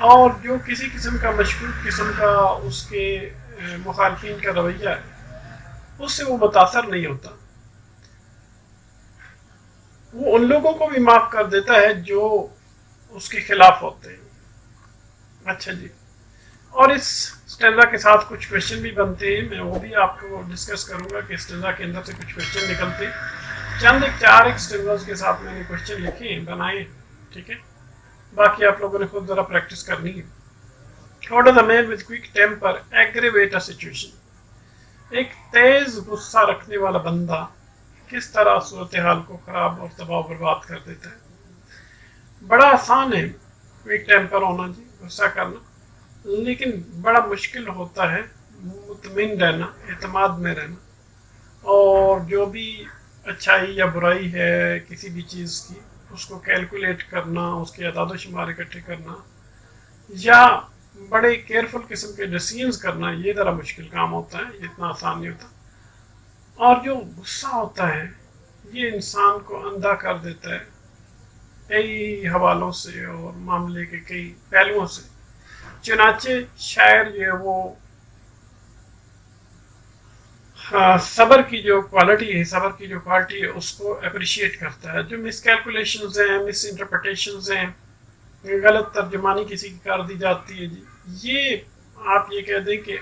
اور جو کسی قسم کا مشکوک قسم کا اس کے مخالفین کا رویہ ہے اس سے وہ متاثر نہیں ہوتا. وہ ان لوگوں کو بھی معاف کر دیتا ہے جو اس کے خلاف ہوتے ہیں. اچھا جی, اور اس اسٹینزا کے ساتھ کچھ کوشچن بھی بنتے ہیں, میں وہ بھی آپ کو ڈسکس کروں گا کہ اسٹینزا کے اندر سے کچھ کوشچن نکلتے ہیں. چند چار اسٹینزاز کے ساتھ میں نے کوشچن لکھے ہیں, بنائے, ٹھیک ہے, باقی آپ لوگوں نے خود ذرا پریکٹس کرنی ہے. How does a man with quick temper aggravate a situation? ایک تیز غصہ رکھنے والا بندہ کس طرح صورتحال کو خراب اور تباہ و برباد کر دیتا ہے. بڑا آسان ہے کوئک ٹیمپر ہونا جی, غصہ کرنا, لیکن بڑا مشکل ہوتا ہے مطمئن رہنا, اعتماد میں رہنا, اور جو بھی اچھائی یا برائی ہے کسی بھی چیز کی اس کو کیلکولیٹ کرنا, اس کے اعداد و شمار اکٹھے کرنا, یا بڑے کیئرفل قسم کے ڈیسیژنز کرنا, یہ ذرا مشکل کام ہوتا ہے, یہ اتنا آسان نہیں ہوتا. اور جو غصہ ہوتا ہے یہ انسان کو اندھا کر دیتا ہے کئی حوالوں سے اور معاملے کے کئی پہلوؤں سے. چنانچہ شاعر جو ہے وہ صبر کی جو کوالٹی ہے, صبر کی جو کوالٹی ہے اس کو اپریشیٹ کرتا ہے. جو مس کیلکولیشنز ہیں, مس انٹرپریٹیشنز ہیں, غلط ترجمانی کسی کی کر دی جاتی ہے جی, یہ آپ یہ کہہ دیں کہ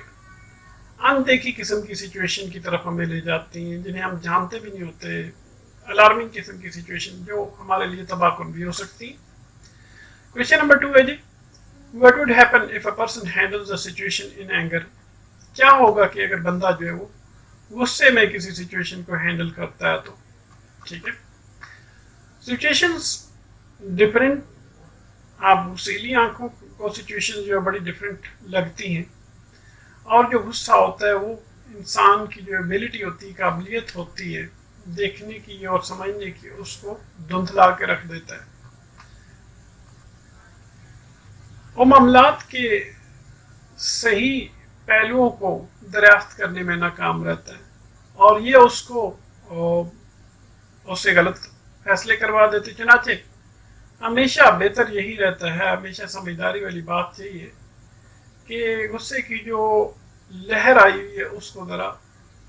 اندیکھی قسم کی سچویشن کی طرف ہمیں لے جاتی ہیں جنہیں ہم جانتے بھی نہیں ہوتے, الارمنگ قسم کی سچویشن جو ہمارے لیے تباہ کن بھی ہو سکتی ہیں. کوشچن نمبر 2 ہے جی, what would happen if a person handles a situation in anger? کیا ہوگا کہ اگر بندہ جو ہے وہ غصے میں کسی سچویشن کو ہینڈل کرتا ہے تو, ٹھیک ہے. سچویشنز ڈفرینٹ, آپ غصیلی آنکھوں کو سچویشن جو ہے بڑی ڈفرینٹ لگتی ہیں, اور جو غصہ ہوتا ہے وہ انسان کی جو ایبلٹی ہوتی ہے, قابلیت ہوتی ہے دیکھنے کی اور سمجھنے کی, اس کو دھندلا کے رکھ دیتا ہے. وہ معاملات کے صحیح پہلوؤں کو دریافت کرنے میں ناکام رہتا ہے, اور یہ اس کو اس سے غلط فیصلے کروا دیتے. چنانچہ ہمیشہ بہتر یہی رہتا ہے, ہمیشہ سمجھداری والی بات یہی ہے کہ غصے کی جو لہر آئی ہوئی ہے اس کو ذرا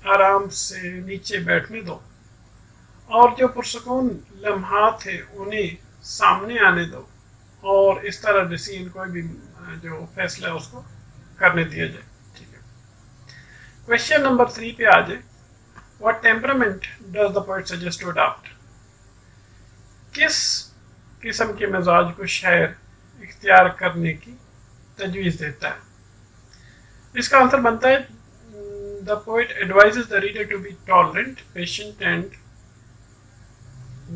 آرام سے نیچے بیٹھنے دو, اور جو پرسکون لمحات ہیں انہیں سامنے آنے دو, اور اس طرح ڈیسیژن کوئی بھی جو فیصلہ ہے اس کو کرنے دیا جائے, ٹھیک ہے. کوشچن نمبر 3 پہ آ جائے, what temperament does the poet suggest to adopt? کس قسم کے مزاج کو شاعر اختیار کرنے کی تجویز دیتا ہے؟ اس کا آنسر بنتا ہے the poet advises the reader to be tolerant, patient and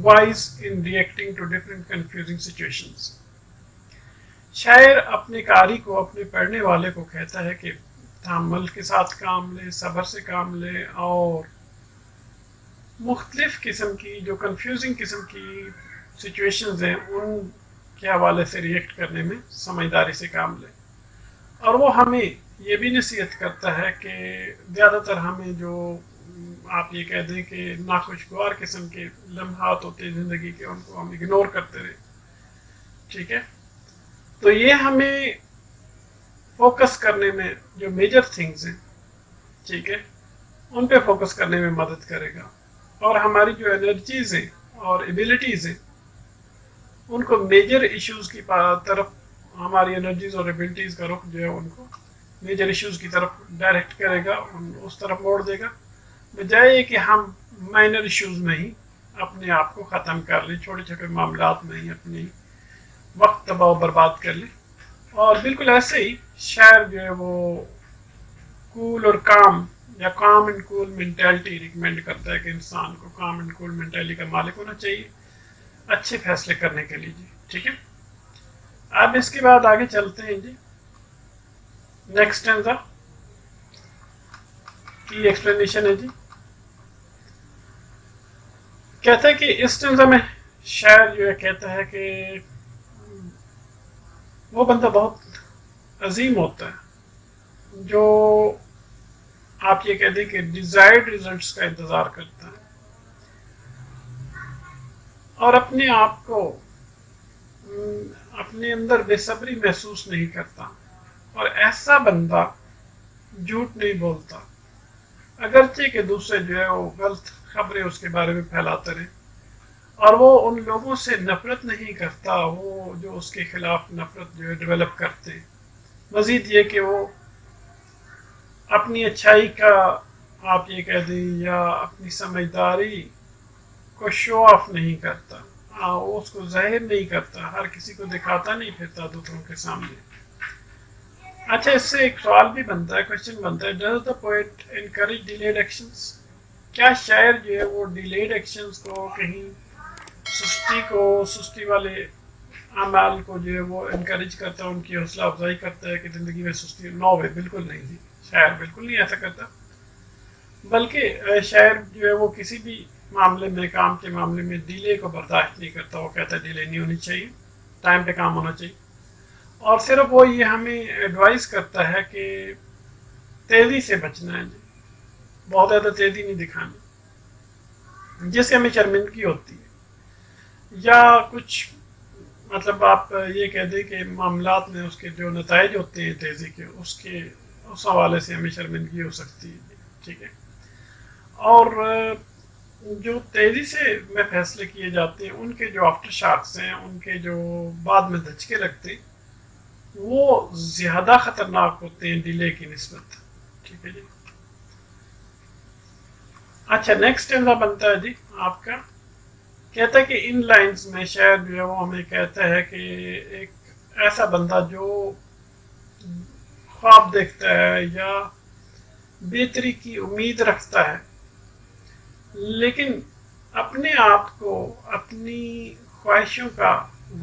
wise in reacting to different confusing situations. شاعر اپنے قاری کو, اپنے پڑھنے والے کو کہتا ہے کہ تحمل کے ساتھ کام لے, صبر سے کام لے, اور مختلف قسم کی جو کنفیوزنگ قسم کی سچویشنز ہیں ان کے حوالے سے ریئیکٹ کرنے میں سمجھداری سے کام لے. اور وہ ہمیں یہ بھی نصیحت کرتا ہے کہ زیادہ تر ہمیں جو آپ یہ کہہ دیں کہ ناخوشگوار قسم کے لمحات ہوتے ہیں زندگی کے, ان کو ہم اگنور کرتے رہیں, ٹھیک ہے. تو یہ ہمیں فوکس کرنے میں جو میجر تھنگز ہیں, ٹھیک ہے, ان پہ فوکس کرنے میں مدد کرے گا, اور ہماری جو انرجیز ہیں اور ایبلٹیز ہیں ان کو میجر ایشوز کی طرف, ہماری انرجیز اور ایبلٹیز کا رخ جو ہے ان کو میجر ایشوز کی طرف ڈائریکٹ کرے گا, اس طرف موڑ دے گا, بجائے کہ ہم مائنر ایشوز میں ہی اپنے آپ کو ختم کر لیں, چھوٹے چھوٹے معاملات میں ہی اپنی وقت تباہ و برباد کر لیں. اور بالکل ایسے ہی شاعر جو ہے وہ کول اور کام یا کام اینڈ کول مینٹیلٹی ریکمینڈ کرتا ہے کہ انسان کو کام اینڈ کول مینٹیلٹی کا مالک ہونا چاہیے اچھے فیصلے کرنے کے لیے جی, ٹھیک ہے. اب اس کے بعد آگے چلتے ہیں جی. نیکسٹ اسٹینزا کی ایکسپلینیشن ہے جی. کہتا ہے کہ اس اسٹینزا میں شاعر جو ہے کہتا ہے کہ وہ بندہ بہت عظیم ہوتا ہے جو آپ یہ کہہ دیں کہ ڈیزائرڈ ریزلٹس کا انتظار کرتا ہے, اور اپنے آپ کو اپنے اندر بے صبری محسوس نہیں کرتا، اور ایسا بندہ جھوٹ نہیں بولتا، اگرچہ کہ دوسرے جو ہے وہ غلط خبریں اس کے بارے میں پھیلاتے رہے، اور وہ ان لوگوں سے نفرت نہیں کرتا وہ جو اس کے خلاف نفرت جو ہے ڈیولپ کرتے ہیں۔ مزید یہ کہ وہ اپنی اچھائی کا آپ یہ کہہ دیں یا اپنی سمجھداری کو شو آف نہیں کرتا، وہ اس کو ظاہر نہیں کرتا، ہر کسی کو دکھاتا نہیں پھرتا دوسروں کے سامنے۔ اچھا، اس سے ایک سوال بھی بنتا ہے، کوشچن بنتا ہے، does the poet encourage delayed actions? کیا شاعر جو ہے وہ ڈیلیڈ ایکشنز کو، کہیں سستی والے اعمال کو جو ہے وہ انکریج کرتا ہے، ان کی حوصلہ افزائی کرتا ہے کہ زندگی میں سستی؟ نو وے، بالکل نہیں جی، شاعر بالکل نہیں ایسا کرتا، بلکہ شاعر جو ہے وہ کسی بھی معاملے میں، کام کے معاملے میں ڈیلے کو برداشت نہیں کرتا، وہ کہتا ہے ڈیلے نہیں ہونی چاہیے، ٹائم پہ کام ہونا چاہیے، اور صرف وہ یہ ہمیں ایڈوائز کرتا ہے کہ تیزی سے بچنا ہے جی، بہت زیادہ تیزی نہیں دکھانی، جس سے ہمیں شرمندگی ہوتی ہے، یا کچھ مطلب آپ یہ کہہ دیں کہ معاملات میں اس کے جو نتائج ہوتے ہیں تیزی کے، اس حوالے سے ہمیں شرمندگی ہو سکتی ہے، ٹھیک ہے۔ اور جو تیزی سے میں فیصلے کیے جاتے ہیں، ان کے جو آفٹر شاکس ہیں، ان کے جو بعد میں دھچکے لگتے ہیں، وہ زیادہ خطرناک ہوتے ہیں ڈیلے کی نسبت، ٹھیک ہے جی۔ اچھا، نیکسٹ بنتا ہے جی آپ کا، کہتا ہے کہ ان لائنز میں شاعر جو ہے وہ ہمیں کہتا ہے کہ ایک ایسا بندہ جو خواب دیکھتا ہے یا بہتری کی امید رکھتا ہے، لیکن اپنے آپ کو اپنی خواہشوں کا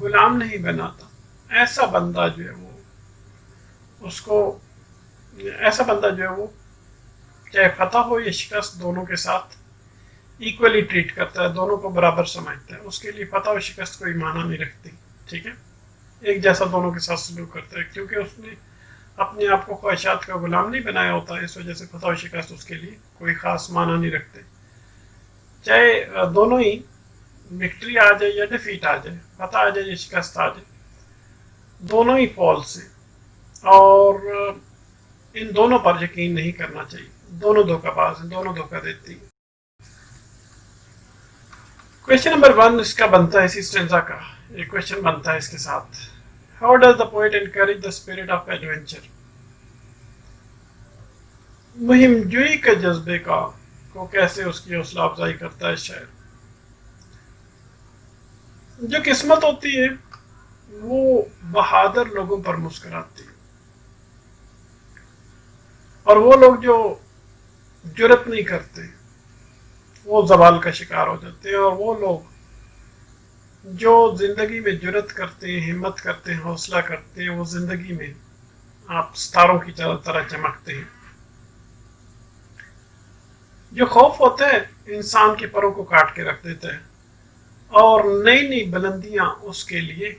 غلام نہیں بناتا، ایسا بندہ جو ہے وہ اس کو ایسا بندہ جو ہے وہ چاہے فتح ہو یا شکست، دونوں کے ساتھ ایکولی ٹریٹ کرتا ہے، دونوں کو برابر سمجھتا ہے، اس کے لیے فتح و شکست کوئی معنی نہیں رکھتی، ٹھیک ہے، ایک جیسا دونوں کے ساتھ سلوک کرتا ہے، کیونکہ اس نے اپنے آپ کو خواہشات کا غلام نہیں بنایا ہوتا، اس وجہ سے فتح و شکست اس کے لیے کوئی خاص معنی نہیں رکھتے، چاہے دونوں ہی وکٹری آ جائے یا ڈیفیٹ آ جائے، فتح آ جائے یا شکست آ جائے، دونوں ہی فالس ہیں، اور ان دونوں پر یقین نہیں کرنا چاہیے، دونوں دھوکہ باز ہیں، دونوں دھوکہ دیتی ہیں۔ کوشچن نمبر 1 اس کا بنتا ہے، اسی اسٹینزا کا ایک کوشچن بنتا ہے اس کے ساتھ، how does the poet encourage the spirit of adventure? مہم جوئی کے جذبے کو کیسے اس کی حوصلہ افزائی کرتا ہے شاعر؟ جو قسمت ہوتی ہے وہ بہادر لوگوں پر مسکراتی ہے، اور وہ لوگ جو جرت نہیں کرتے وہ زوال کا شکار ہو جاتے ہیں، اور وہ لوگ جو زندگی میں جرت کرتے ہیں، ہمت کرتے ہیں، حوصلہ کرتے ہیں، وہ زندگی میں آپ ستاروں کی طرح چمکتے ہیں۔ جو خوف ہوتا ہے انسان کے پروں کو کاٹ کے رکھ دیتا ہے، اور نئی نئی بلندیاں اس کے لیے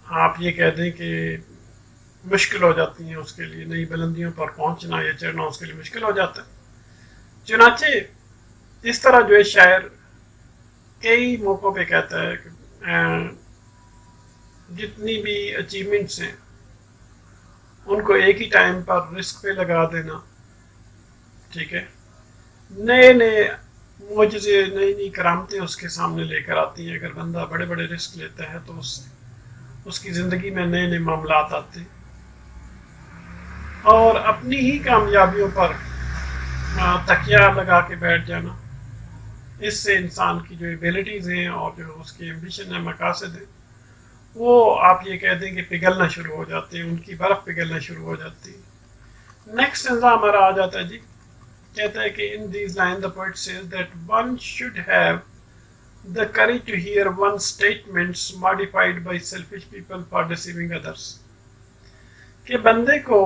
آپ یہ کہہ دیں کہ مشکل ہو جاتی ہیں، اس کے لیے نئی بلندیوں پر پہنچنا یا چڑھنا اس کے لیے مشکل ہو جاتا ہے۔ چنانچہ اس طرح جو ہے شاعر کئی موقعوں پہ کہتا ہے کہ جتنی بھی اچیومنٹس ہیں ان کو ایک ہی ٹائم پر رسک پہ لگا دینا، ٹھیک ہے، نئے نئے معجزے، نئی نئی کرامتیں اس کے سامنے لے کر آتی ہیں، اگر بندہ بڑے بڑے رسک لیتا ہے تو اس کی زندگی میں نئے نئے معاملات آتے ہیں، اور اپنی ہی کامیابیوں پر تکیہ لگا کے بیٹھ جانا، اس سے انسان کی جو ایبلٹیز ہیں اور جو اس کی ایمبیشن ہے، مقاصد ہیں، وہ آپ یہ کہہ دیں کہ پگھلنا شروع ہو جاتے ہیں، ان کی برف پگھلنا شروع ہو جاتی ہے۔ نیکسٹ ہمارا آ جاتا ہے جی، کہتا ہے کہ in these line the poet says that one should have the courage to hear one's statements modified by selfish people for deceiving others، کہ بندے کو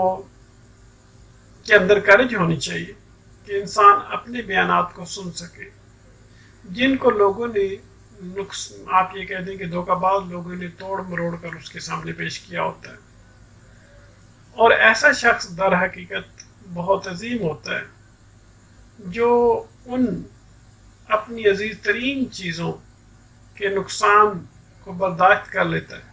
کے اندر کریج ہونی چاہیے کہ انسان اپنے بیانات کو سن سکے جن کو لوگوں نے آپ یہ کہہ دیں کہ دھوکہ باز لوگوں نے توڑ مروڑ کر اس کے سامنے پیش کیا ہوتا ہے، اور ایسا شخص در حقیقت بہت عظیم ہوتا ہے جو ان اپنی عزیز ترین چیزوں کے نقصان کو برداشت کر لیتا ہے،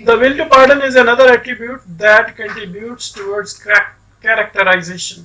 The will to pardon is another attribute that contributes towards characterization.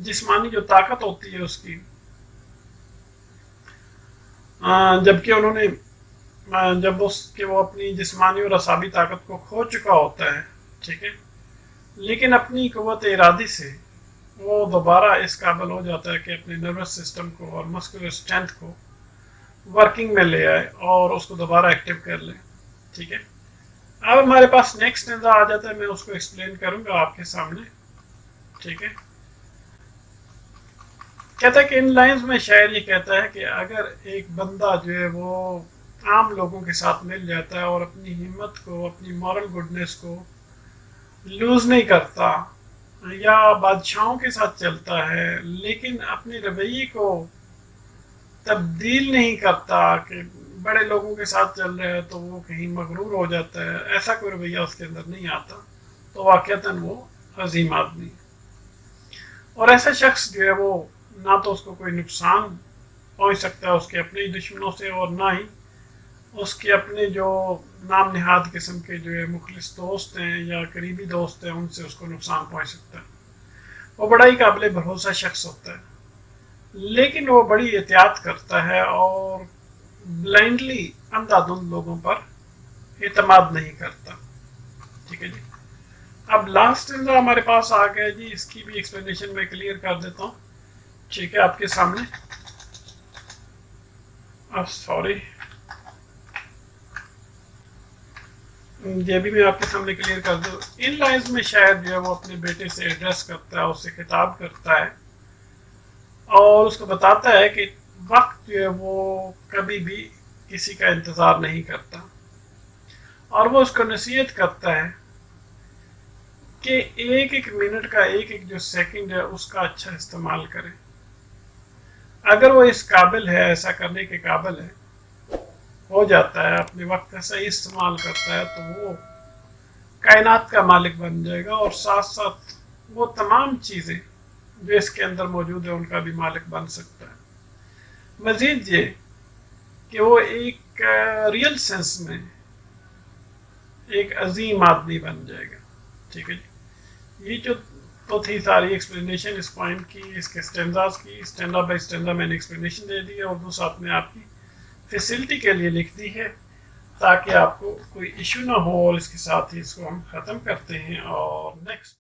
جسمانی جو طاقت ہوتی ہے اس کی، جبکہ انہوں نے جب اس کے وہ اپنی جسمانی اور اعصابی طاقت کو کھو چکا ہوتا ہے، ٹھیک ہے، لیکن اپنی قوت ارادی سے وہ دوبارہ اس قابل ہو جاتا ہے کہ اپنے نروس سسٹم کو اور مسکولر اسٹرینتھ کو ورکنگ میں لے آئے اور اس کو دوبارہ ایکٹیو کر لے، ٹھیک ہے۔ اب ہمارے پاس نیکسٹ نظر آ جاتا ہے، میں اس کو ایکسپلین کروں گا آپ کے سامنے، ٹھیک ہے۔ کہتا ہے کہ ان لائنز میں شاعر یہ کہتا ہے کہ اگر ایک بندہ جو ہے وہ عام لوگوں کے ساتھ مل جاتا ہے اور اپنی ہمت کو، اپنی مورل گڈنس کو لوز نہیں کرتا، یا بادشاہوں کے ساتھ چلتا ہے لیکن اپنے رویے کو تبدیل نہیں کرتا کہ بڑے لوگوں کے ساتھ چل رہا ہے تو وہ کہیں مغرور ہو جاتا ہے، ایسا کوئی رویہ اس کے اندر نہیں آتا، تو واقعتاً وہ عظیم آدمی ہے۔ اور ایسا شخص جو ہے وہ نہ تو اس کو کوئی نقصان پہنچ سکتا ہے اس کے اپنے دشمنوں سے، اور نہ ہی اس کے اپنے جو نام نہاد قسم کے جو ہے مخلص دوست ہیں یا قریبی دوست ہیں ان سے اس کو نقصان پہنچ سکتا ہے۔ وہ بڑا ہی قابل بھروسہ شخص ہوتا ہے، لیکن وہ بڑی احتیاط کرتا ہے اور بلائنڈلی اندھا دھند لوگوں پر اعتماد نہیں کرتا، ٹھیک ہے جی۔ اب لاسٹ انزا ہمارے پاس آ گیا جی، اس کی بھی ایکسپلینیشن میں کلیئر کر دیتا ہوں، ٹھیک ہے، آپ کے سامنے۔ اب سوری، یہ بھی میں آپ کے سامنے کلیئر کر دوں۔ ان لائنز میں شاعر جو ہے وہ اپنے بیٹے سے ایڈریس کرتا ہے، اس سے خطاب کرتا ہے اور اس کو بتاتا ہے کہ وقت جو ہے وہ کبھی بھی کسی کا انتظار نہیں کرتا، اور وہ اس کو نصیحت کرتا ہے کہ ایک ایک منٹ کا، ایک ایک جو سیکنڈ ہے اس کا اچھا استعمال کرے۔ اگر وہ اس قابل ہے، ایسا کرنے کے قابل ہے، ہو جاتا ہے، اپنے وقت کا صحیح استعمال کرتا ہے، تو وہ کائنات کا مالک بن جائے گا، اور ساتھ ساتھ وہ تمام چیزیں جو اس کے اندر موجود ہیں ان کا بھی مالک بن سکتا ہے۔ مزید یہ کہ وہ ایک ریئل سینس میں ایک عظیم آدمی بن جائے گا، ٹھیک ہے جی۔ یہ جو تو تھی ساری ایکسپلینیشن اس پوائنٹ کی، اس کے اسٹینزاز کی، اسٹینڈا بائی اسٹینڈا میں نے ایکسپلینیشن دے دی ہے، اور دو ساتھ میں آپ کی فیسلٹی کے لیے لکھ دی ہے تاکہ آپ کو کوئی ایشو نہ ہو، اور اس کے ساتھ ہی اس کو ہم ختم کرتے ہیں اور نیکسٹ